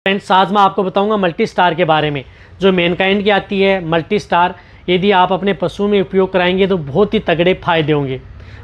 Friends, आज मैं आपको बताऊंगा मल्टी स्टार के बारे में, जो मैनकाइंड की आती है मल्टी स्टार। यदि आप अपने पशु में उपयोग कराएंगे तो बहुत ही तगड़े फायदे होंगे।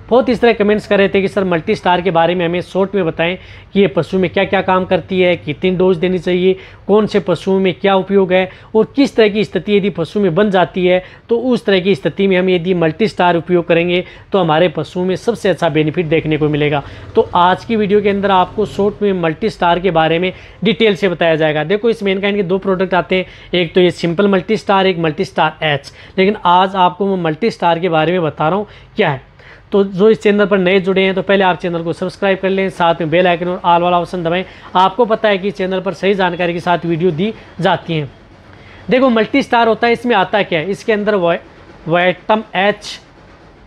बहुत इस तरह कमेंट्स कर रहे थे कि सर मल्टी स्टार के बारे में हमें शॉर्ट में बताएं कि ये पशु में क्या क्या काम करती है, कितनी डोज देनी चाहिए, कौन से पशुओं में क्या उपयोग है और किस तरह की स्थिति यदि पशु में बन जाती है तो उस तरह की स्थिति में हम यदि मल्टी स्टार उपयोग करेंगे तो हमारे पशुओं में सबसे अच्छा बेनिफिट देखने को मिलेगा। तो आज की वीडियो के अंदर आपको शॉर्ट में मल्टी स्टार के बारे में डिटेल से बताया जाएगा। देखो, इस मैनकाइंड के दो प्रोडक्ट आते हैं, एक तो ये सिंपल मल्टी स्टार, एक मल्टी स्टार एच। लेकिन आज आपको मैं मल्टी स्टार के बारे में बता रहा हूँ क्या है। तो जो इस चैनल पर नए जुड़े हैं तो पहले आप चैनल को सब्सक्राइब कर लें, साथ में बेल आइकन और ऑल वाला ऑप्शन दबाएं। आपको पता है कि चैनल पर सही जानकारी के साथ वीडियो दी जाती हैं। देखो, मल्टी स्टार होता है, इसमें आता क्या है, इसके अंदर विटामिन एच,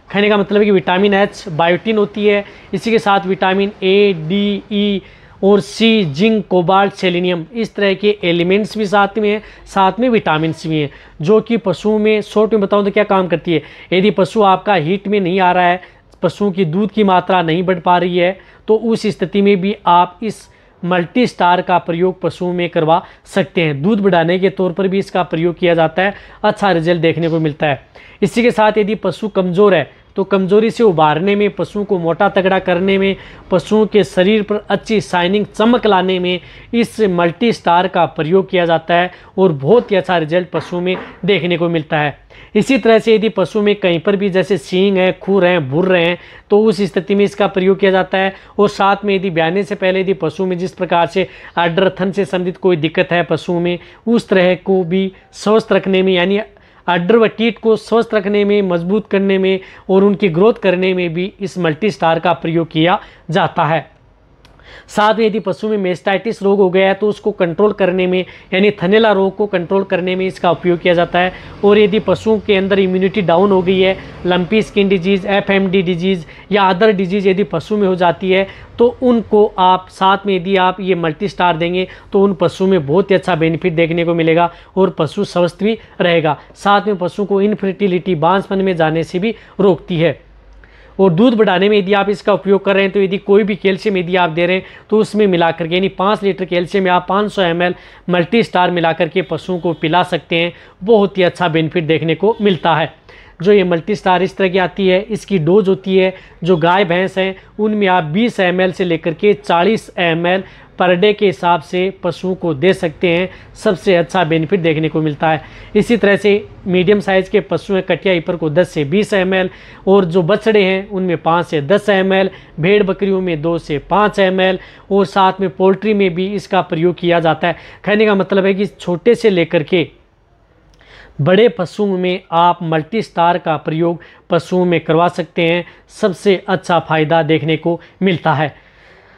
कहने का मतलब है कि विटामिन एच, बायोटिन होती है, इसी के साथ विटामिन ए, डी, ई और सी, जिंक, कोबाल्ट, सेलेनियम, इस तरह के एलिमेंट्स भी साथ में हैं, साथ में विटामिन्स भी हैं, जो कि पशुओं में शॉर्ट में बताऊं तो क्या काम करती है। यदि पशु आपका हीट में नहीं आ रहा है, पशुओं की दूध की मात्रा नहीं बढ़ पा रही है, तो उस स्थिति में भी आप इस मल्टी स्टार का प्रयोग पशुओं में करवा सकते हैं। दूध बढ़ाने के तौर पर भी इसका प्रयोग किया जाता है, अच्छा रिजल्ट देखने को मिलता है। इसी के साथ यदि पशु कमज़ोर है तो कमज़ोरी से उबारने में, पशुओं को मोटा तगड़ा करने में, पशुओं के शरीर पर अच्छी शाइनिंग चमक लाने में इस मल्टी स्टार का प्रयोग किया जाता है और बहुत ही अच्छा रिजल्ट पशुओं में देखने को मिलता है। इसी तरह से यदि पशु में कहीं पर भी जैसे सींग है, खुर हैं, भुर रहे हैं तो उस स्थिति में इसका प्रयोग किया जाता है। और साथ में यदि ब्याने से पहले यदि पशु में जिस प्रकार से अड्डर थन से संबंधित कोई दिक्कत है पशुओं में, उस तरह को भी स्वस्थ रखने में, यानी अड्डर व टीट को स्वस्थ रखने में, मजबूत करने में और उनकी ग्रोथ करने में भी इस मल्टी स्टार का प्रयोग किया जाता है। साथ में यदि पशु में मेस्टाइटिस रोग हो गया है तो उसको कंट्रोल करने में, यानी थनैला रोग को कंट्रोल करने में इसका उपयोग किया जाता है। और यदि पशुओं के अंदर इम्यूनिटी डाउन हो गई है, lumpy skin disease, FMD disease या अदर डिजीज़ यदि पशु में हो जाती है तो उनको आप साथ में यदि आप ये मल्टी स्टार देंगे तो उन पशु में बहुत ही अच्छा बेनिफिट देखने को मिलेगा और पशु स्वस्थ भी रहेगा। साथ में पशु को इनफर्टिलिटी, बांझपन में जाने से भी रोकती है। और दूध बढ़ाने में यदि आप इसका उपयोग कर रहे हैं तो यदि कोई भी कैल्शियम यदि आप दे रहे हैं तो उसमें मिला करके, यानी 5 लीटर कैल्शियम में आप 500 ml मल्टी स्टार मिला करके पशुओं को पिला सकते हैं। बहुत ही अच्छा बेनिफिट देखने को मिलता है। जो ये मल्टी स्टार इस तरह की आती है, इसकी डोज होती है, जो गाय भैंस हैं उनमें आप 20 ml से लेकर के 40 ml पर डे के हिसाब से पशुओं को दे सकते हैं। सबसे अच्छा बेनिफिट देखने को मिलता है। इसी तरह से मीडियम साइज़ के पशु हैं, कटिया ईपर को 10 से 20 ml, और जो बछड़े हैं उनमें 5 से 10 ml, भेड़ बकरियों में 2 से 5 ml, और साथ में पोल्ट्री में भी इसका प्रयोग किया जाता है। कहने का मतलब है कि छोटे से लेकर के बड़े पशुओं में आप मल्टी स्टार का प्रयोग पशुओं में करवा सकते हैं। सबसे अच्छा फ़ायदा देखने को मिलता है।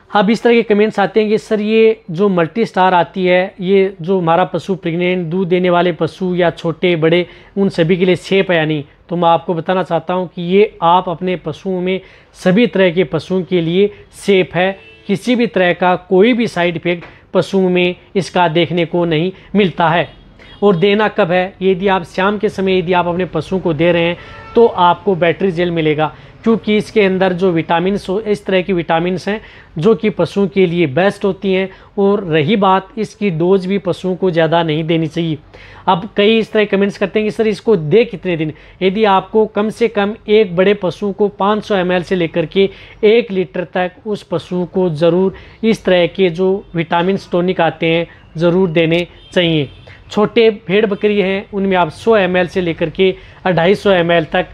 अब इस तरह के कमेंट्स आते हैं कि सर ये जो मल्टी स्टार आती है, ये जो हमारा पशु प्रेग्नेंट, दूध देने वाले पशु या छोटे बड़े, उन सभी के लिए सेफ है या नहीं। तो मैं आपको बताना चाहता हूँ कि ये आप अपने पशुओं में, सभी तरह के पशुओं के लिए सेफ है। किसी भी तरह का कोई भी साइड इफेक्ट पशुओं में इसका देखने को नहीं मिलता है। और देना कब है, यदि आप शाम के समय यदि आप अपने पशुओं को दे रहे हैं तो आपको बैटरी जेल मिलेगा, क्योंकि इसके अंदर जो विटामिन्स, इस तरह की विटामिन्स हैं जो कि पशुओं के लिए बेस्ट होती हैं। और रही बात, इसकी डोज भी पशुओं को ज़्यादा नहीं देनी चाहिए। अब कई इस तरह कमेंट्स करते हैं कि सर इसको दे कितने दिन। यदि आपको कम से कम एक बड़े पशु को 500 ml से लेकर के 1 लीटर तक उस पशु को ज़रूर इस तरह के जो विटामिन टॉनिक आते हैं ज़रूर देने चाहिए। छोटे भेड़ बकरी हैं उनमें आप 100 ml से लेकर के 250 ml तक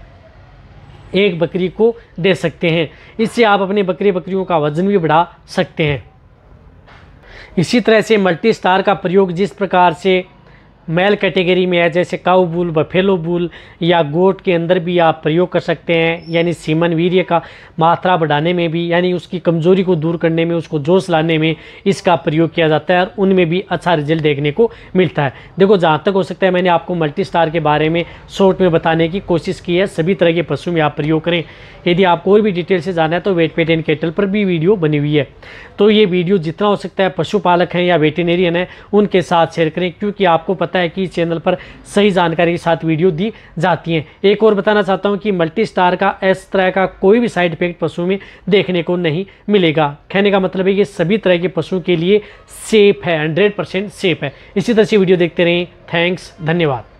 एक बकरी को दे सकते हैं। इससे आप अपने बकरियों का वजन भी बढ़ा सकते हैं। इसी तरह से मल्टी स्टार का प्रयोग जिस प्रकार से मेल कैटेगरी में है, जैसे काऊ बुल, बफेलो बुल या गोट के अंदर भी आप प्रयोग कर सकते हैं, यानी सीमन वीर्य का मात्रा बढ़ाने में भी, यानी उसकी कमज़ोरी को दूर करने में, उसको जोश लाने में इसका प्रयोग किया जाता है और उनमें भी अच्छा रिजल्ट देखने को मिलता है। देखो, जहाँ तक हो सकता है मैंने आपको मल्टी स्टार के बारे में शॉर्ट में बताने की कोशिश की है। सभी तरह के पशु में आप प्रयोग करें। यदि आपको और भी डिटेल से जाना है तो वेट पेट एंड कैटल पर भी वीडियो बनी हुई है। तो ये वीडियो जितना हो सकता है पशुपालक हैं या वेटेरियन हैं उनके साथ शेयर करें, क्योंकि आपको पता लगता है कि चैनल पर सही जानकारी के साथ वीडियो दी जाती हैं। एक और बताना चाहता हूं कि मल्टी स्टार का इस तरह का कोई भी साइड इफेक्ट पशु में देखने को नहीं मिलेगा। कहने का मतलब है कि सभी तरह के पशु के लिए सेफ है, 100% सेफ है। इसी तरह से वीडियो देखते रहें। थैंक्स, धन्यवाद।